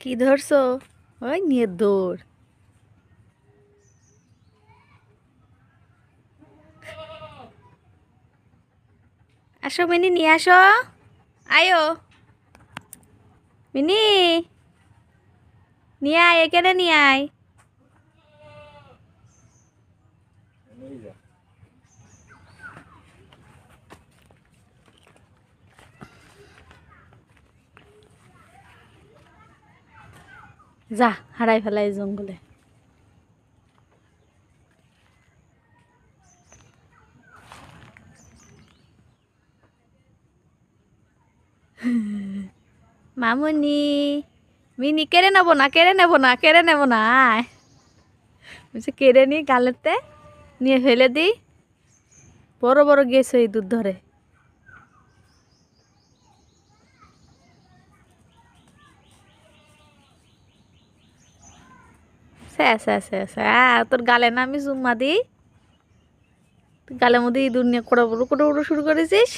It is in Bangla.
কি ধরছো? ওই নিয়ে দৌড়। আসো মিনি, নিয়ে আসো। আয়ো মিনি, নিয়ে আয়, এখানে নিয়ে আয়। যা, হারাই ফেলাই জঙ্গলে। মামুনি, মিনি, কেড়ে নেবো না, কেড়ে নেবো না, কেড়ে নেবো না, আয়। বলছে কেড়ে নি গালেতে, নিয়ে ফেলে দিই। বড় বড় গেছে এই দুধ ধরে। তোর গালে না আমি চুম্মা দিই, তুই গালের মধ্যে ইঁদুর নিয়ে কোড়া শুরু করেছিস।